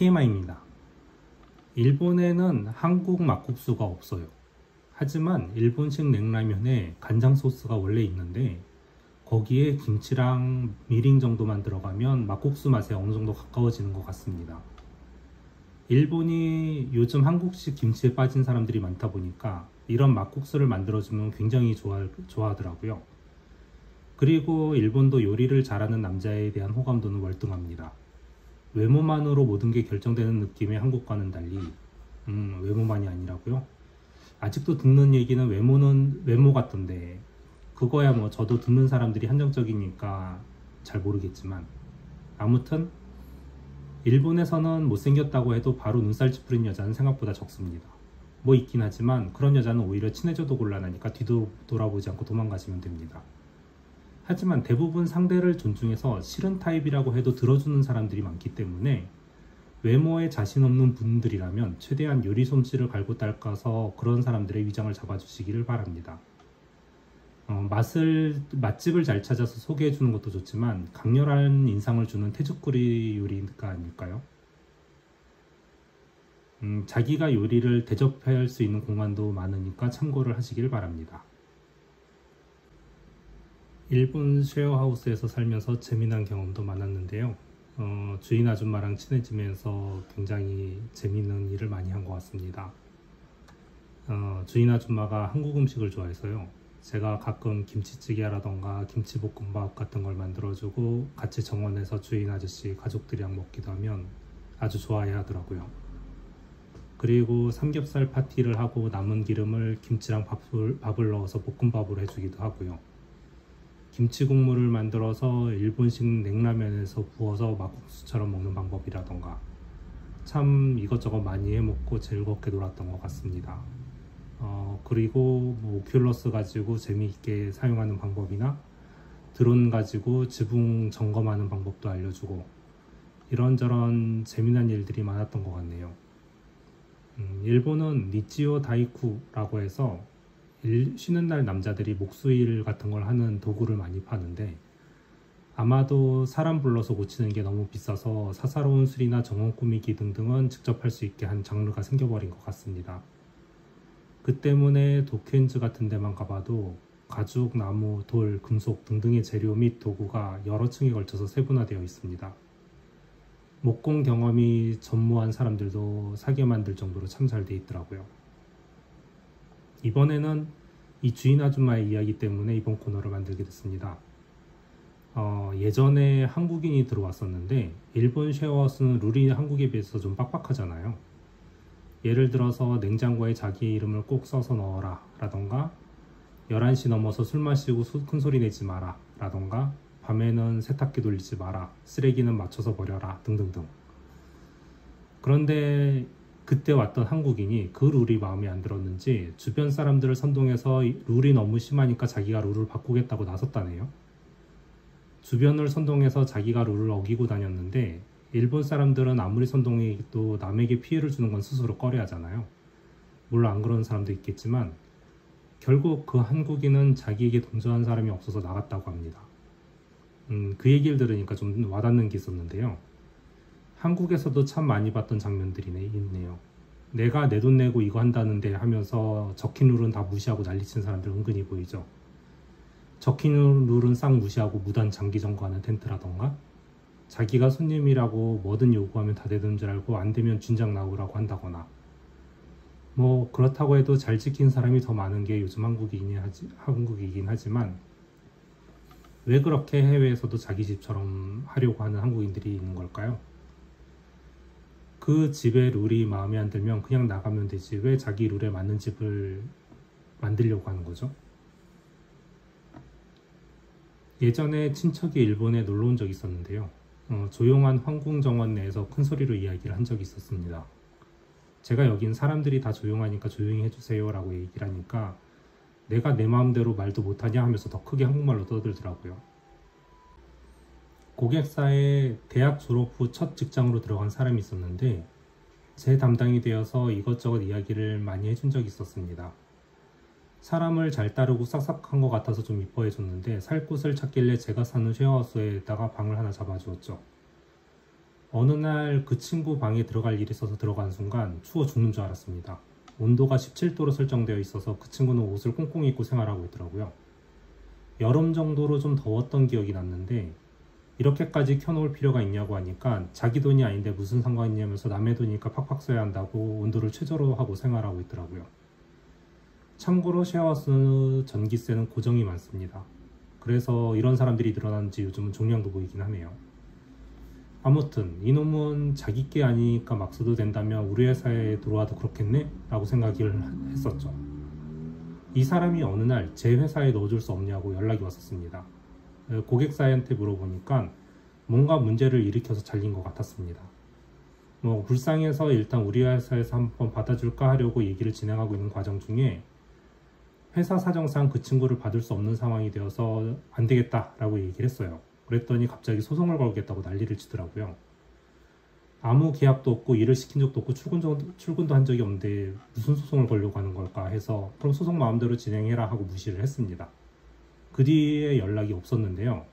TMI입니다. 일본에는 한국 막국수가 없어요. 하지만 일본식 냉라면에 간장 소스가 원래 있는데 거기에 김치랑 미림 정도만 들어가면 막국수 맛에 어느 정도 가까워지는 것 같습니다. 일본이 요즘 한국식 김치에 빠진 사람들이 많다 보니까 이런 막국수를 만들어주면 굉장히 좋아하더라고요. 그리고 일본도 요리를 잘하는 남자에 대한 호감도는 월등합니다. 외모만으로 모든 게 결정되는 느낌의 한국과는 달리 외모만이 아니라고요? 아직도 듣는 얘기는 외모는 외모 같던데 그거야 뭐 저도 듣는 사람들이 한정적이니까 잘 모르겠지만 아무튼 일본에서는 못생겼다고 해도 바로 눈살 찌푸린 여자는 생각보다 적습니다. 뭐 있긴 하지만 그런 여자는 오히려 친해져도 곤란하니까 뒤도 돌아보지 않고 도망가시면 됩니다. 하지만 대부분 상대를 존중해서 싫은 타입이라고 해도 들어주는 사람들이 많기 때문에 외모에 자신 없는 분들이라면 최대한 요리 솜씨를 갈고 닦아서 그런 사람들의 위장을 잡아주시기를 바랍니다. 맛집을 잘 찾아서 소개해주는 것도 좋지만 강렬한 인상을 주는 태주꾸리 요리가 아닐까요? 자기가 요리를 대접할 수 있는 공간도 많으니까 참고를 하시길 바랍니다. 일본 쉐어하우스에서 살면서 재미난 경험도 많았는데요. 주인 아줌마랑 친해지면서 굉장히 재미있는 일을 많이 한 것 같습니다. 주인 아줌마가 한국 음식을 좋아해서요. 제가 가끔 김치찌개라던가 김치볶음밥 같은 걸 만들어주고 같이 정원에서 주인 아저씨 가족들이랑 먹기도 하면 아주 좋아해 하더라고요. 그리고 삼겹살 파티를 하고 남은 기름을 김치랑 밥을 넣어서 볶음밥으로 해주기도 하고요. 김치 국물을 만들어서 일본식 냉라면에서 부어서 막국수처럼 먹는 방법이라던가 참 이것저것 많이 해먹고 즐겁게 놀았던 것 같습니다. 그리고 뭐 오큘러스 가지고 재미있게 사용하는 방법이나 드론 가지고 지붕 점검하는 방법도 알려주고 이런저런 재미난 일들이 많았던 것 같네요. 일본은 니치요 다이쿠라고 해서 쉬는 날 남자들이 목수일 같은 걸 하는 도구를 많이 파는데 아마도 사람 불러서 고치는 게 너무 비싸서 사사로운 수리나 정원 꾸미기 등등은 직접 할 수 있게 한 장르가 생겨버린 것 같습니다. 그 때문에 도쿄엔즈 같은 데만 가봐도 가죽, 나무, 돌, 금속 등등의 재료 및 도구가 여러 층에 걸쳐서 세분화되어 있습니다. 목공 경험이 전무한 사람들도 사게 만들 정도로 참 잘 돼 있더라고요. 이번에는 이 주인 아줌마의 이야기 때문에 이번 코너를 만들게 됐습니다. 예전에 한국인이 들어왔었는데 일본 쉐어하우스는 룰이 한국에 비해서 좀 빡빡하잖아요. 예를 들어서 냉장고에 자기의 이름을 꼭 써서 넣어라 라던가 11시 넘어서 술 마시고 큰 소리 내지 마라 라던가 밤에는 세탁기 돌리지 마라, 쓰레기는 맞춰서 버려라 등등등. 그런데 그때 왔던 한국인이 그 룰이 마음에 안 들었는지 주변 사람들을 선동해서 룰이 너무 심하니까 자기가 룰을 바꾸겠다고 나섰다네요. 주변을 선동해서 자기가 룰을 어기고 다녔는데 일본 사람들은 아무리 선동해도 남에게 피해를 주는 건 스스로 꺼려 하잖아요. 물론 안 그런 사람도 있겠지만 결국 그 한국인은 자기에게 동조한 사람이 없어서 나갔다고 합니다. 그 얘기를 들으니까 좀 와닿는 게 있었는데요. 한국에서도 참 많이 봤던 장면들이 있네요. 내가 내 돈 내고 이거 한다는데 하면서 적힌 룰은 다 무시하고 난리친 사람들 은근히 보이죠. 적힌 룰은 싹 무시하고 무단 장기 점거하는 텐트라던가 자기가 손님이라고 뭐든 요구하면 다 되는 줄 알고 안 되면 준장 나오라고 한다거나 뭐 그렇다고 해도 잘 지킨 사람이 더 많은 게 요즘 한국이긴 하지만 왜 그렇게 해외에서도 자기 집처럼 하려고 하는 한국인들이 있는 걸까요? 그 집의 룰이 마음에 안 들면 그냥 나가면 되지 왜 자기 룰에 맞는 집을 만들려고 하는 거죠? 예전에 친척이 일본에 놀러 온 적이 있었는데요. 조용한 황궁정원 내에서 큰 소리로 이야기를 한 적이 있었습니다. 제가 여긴 사람들이 다 조용하니까 조용히 해주세요 라고 얘기를 하니까 내가 내 마음대로 말도 못하냐 하면서 더 크게 한국말로 떠들더라고요. 고객사에 대학 졸업 후 첫 직장으로 들어간 사람이 있었는데 제 담당이 되어서 이것저것 이야기를 많이 해준 적이 있었습니다. 사람을 잘 따르고 싹싹한 것 같아서 좀 이뻐해 줬는데 살 곳을 찾길래 제가 사는 쉐어하우스에다가 방을 하나 잡아주었죠. 어느 날 그 친구 방에 들어갈 일이 있어서 들어간 순간 추워 죽는 줄 알았습니다. 온도가 17도로 설정되어 있어서 그 친구는 옷을 꽁꽁 입고 생활하고 있더라고요. 여름 정도로 좀 더웠던 기억이 났는데 이렇게까지 켜놓을 필요가 있냐고 하니까 자기 돈이 아닌데 무슨 상관이냐면서 남의 돈이니까 팍팍 써야 한다고 온도를 최저로 하고 생활하고 있더라고요. 참고로 쉐어하우스 전기세는 고정이 많습니다. 그래서 이런 사람들이 늘어나는지 요즘은 종량도 보이긴 하네요. 아무튼 이놈은 자기 게 아니니까 막 써도 된다면 우리 회사에 들어와도 그렇겠네? 라고 생각을 했었죠. 이 사람이 어느 날 제 회사에 넣어줄 수 없냐고 연락이 왔었습니다. 고객사한테 물어보니까 뭔가 문제를 일으켜서 잘린 것 같았습니다. 불쌍해서 일단 우리 회사에서 한번 받아줄까 하려고 얘기를 진행하고 있는 과정 중에 회사 사정상 그 친구를 받을 수 없는 상황이 되어서 안 되겠다 라고 얘기를 했어요. 그랬더니 갑자기 소송을 걸겠다고 난리를 치더라고요. 아무 계약도 없고 일을 시킨 적도 없고 출근도 한 적이 없는데 무슨 소송을 걸려고 하는 걸까 해서 그럼 소송 마음대로 진행해라 하고 무시를 했습니다. 그 뒤에 연락이 없었는데요.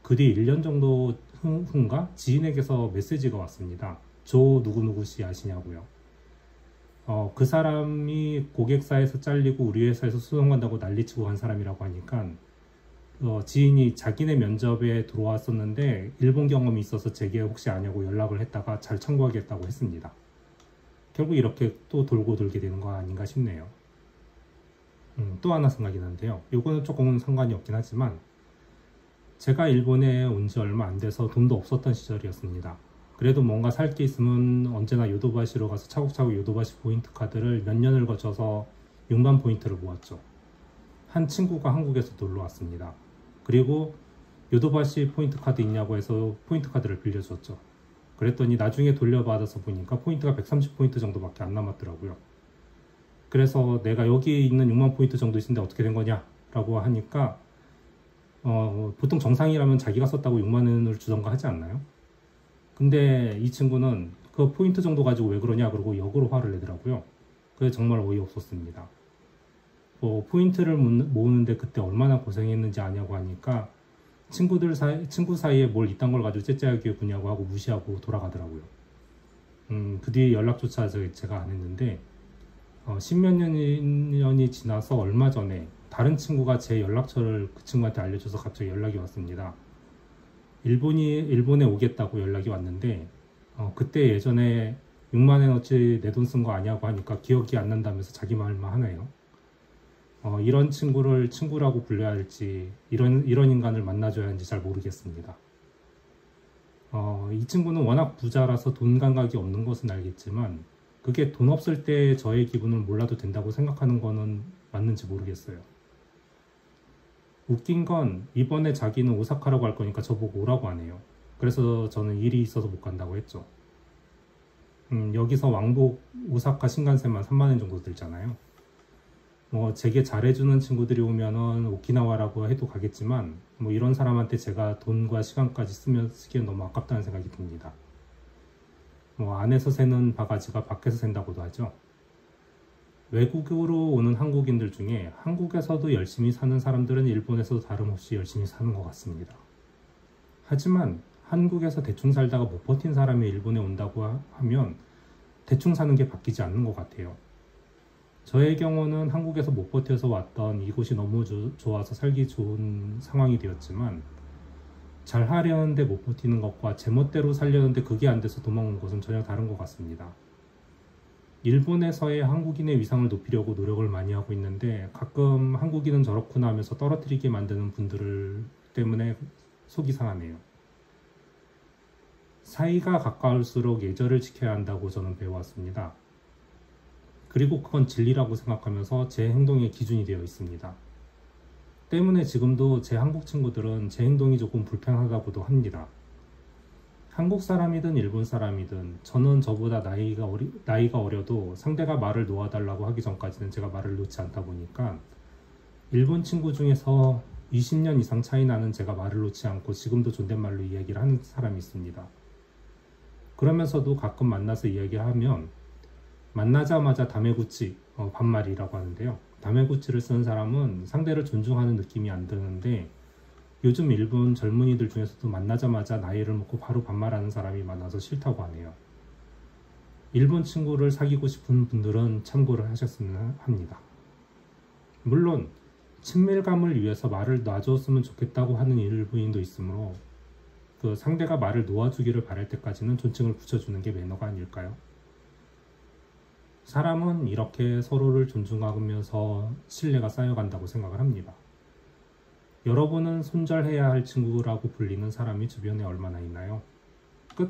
그 뒤 1년 정도 후인가 지인에게서 메시지가 왔습니다. 조 누구누구씨 아시냐고요. 그 사람이 고객사에서 잘리고 우리 회사에서 소송한다고 난리치고 간 사람이라고 하니까 지인이 자기네 면접에 들어왔었는데 일본 경험이 있어서 제게 혹시 아냐고 연락을 했다가 잘 청구하겠다고 했습니다. 결국 이렇게 또 돌고 돌게 되는 거 아닌가 싶네요. 또 하나 생각이 나는데요. 요거는 조금은 상관이 없긴 하지만 제가 일본에 온 지 얼마 안 돼서 돈도 없었던 시절이었습니다. 그래도 뭔가 살 게 있으면 언제나 요도바시로 가서 차곡차곡 요도바시 포인트 카드를 몇 년을 거쳐서 6만 포인트를 모았죠. 한 친구가 한국에서 놀러 왔습니다. 그리고 요도바시 포인트 카드 있냐고 해서 포인트 카드를 빌려줬죠. 그랬더니 나중에 돌려받아서 보니까 포인트가 130포인트 정도밖에 안 남았더라고요. 그래서 내가 여기 있는 6만 포인트 정도 있는데 어떻게 된 거냐 라고 하니까 보통 정상이라면 자기가 썼다고 6만 원을 주던가 하지 않나요? 근데 이 친구는 그 포인트 정도 가지고 왜 그러냐 그러고 역으로 화를 내더라고요. 그게 정말 어이없었습니다. 포인트를 모으는데 그때 얼마나 고생했는지 아냐고 하니까 친구 사이에 뭘 이딴 걸 가지고 째째하게 구냐고 하고 무시하고 돌아가더라고요. 그 뒤에 연락조차 제가 안 했는데 10몇 년이 지나서 얼마 전에 다른 친구가 제 연락처를 그 친구한테 알려줘서 갑자기 연락이 왔습니다. 일본에 오겠다고 연락이 왔는데 그때 예전에 6만원어치 내 돈 쓴 거 아냐고 하니까 기억이 안 난다면서 자기 말만 하네요. 이런 친구를 친구라고 불러야 할지 이런 인간을 만나줘야 하는지 잘 모르겠습니다. 이 친구는 워낙 부자라서 돈 감각이 없는 것은 알겠지만 그게 돈 없을 때 저의 기분을 몰라도 된다고 생각하는 거는 맞는지 모르겠어요. 웃긴 건 이번에 자기는 오사카라고 할 거니까 저보고 오라고 하네요. 그래서 저는 일이 있어서 못 간다고 했죠. 여기서 왕복 오사카 신간센만 3만원 정도 들잖아요. 제게 잘해주는 친구들이 오면은 오키나와라고 해도 가겠지만 이런 사람한테 제가 돈과 시간까지 쓰기엔 너무 아깝다는 생각이 듭니다. 안에서 새는 바가지가 밖에서 샌다고도 하죠. 외국으로 오는 한국인들 중에 한국에서도 열심히 사는 사람들은 일본에서도 다름없이 열심히 사는 것 같습니다. 하지만 한국에서 대충 살다가 못 버틴 사람이 일본에 온다고 하면 대충 사는 게 바뀌지 않는 것 같아요. 저의 경우는 한국에서 못 버텨서 왔던 이곳이 너무 좋아서 살기 좋은 상황이 되었지만 잘 하려는데 못 버티는 것과 제멋대로 살려는데 그게 안 돼서 도망온 것은 전혀 다른 것 같습니다. 일본에서의 한국인의 위상을 높이려고 노력을 많이 하고 있는데 가끔 한국인은 저렇구나 하면서 떨어뜨리게 만드는 분들 때문에 속이 상하네요. 사이가 가까울수록 예절을 지켜야 한다고 저는 배워왔습니다. 그리고 그건 진리라고 생각하면서 제 행동의 기준이 되어 있습니다. 때문에 지금도 제 한국 친구들은 제 행동이 조금 불편하다고도 합니다. 한국 사람이든 일본 사람이든 저는 저보다 나이가 어려도 상대가 말을 놓아달라고 하기 전까지는 제가 말을 놓지 않다 보니까 일본 친구 중에서 20년 이상 차이 나는 제가 말을 놓지 않고 지금도 존댓말로 이야기를 하는 사람이 있습니다. 그러면서도 가끔 만나서 이야기하면 만나자마자 다메구치, 반말이라고 하는데요. 다메구치를 쓰는 사람은 상대를 존중하는 느낌이 안 드는데 요즘 일본 젊은이들 중에서도 만나자마자 나이를 묻고 바로 반말하는 사람이 많아서 싫다고 하네요. 일본 친구를 사귀고 싶은 분들은 참고를 하셨으면 합니다. 물론 친밀감을 위해서 말을 놔줬으면 좋겠다고 하는 일부인도 있으므로 그 상대가 말을 놓아주기를 바랄 때까지는 존칭을 붙여주는 게 매너가 아닐까요? 사람은 이렇게 서로를 존중하면서 신뢰가 쌓여간다고 생각을 합니다. 여러분은 손절해야 할 친구라고 불리는 사람이 주변에 얼마나 있나요? 끝.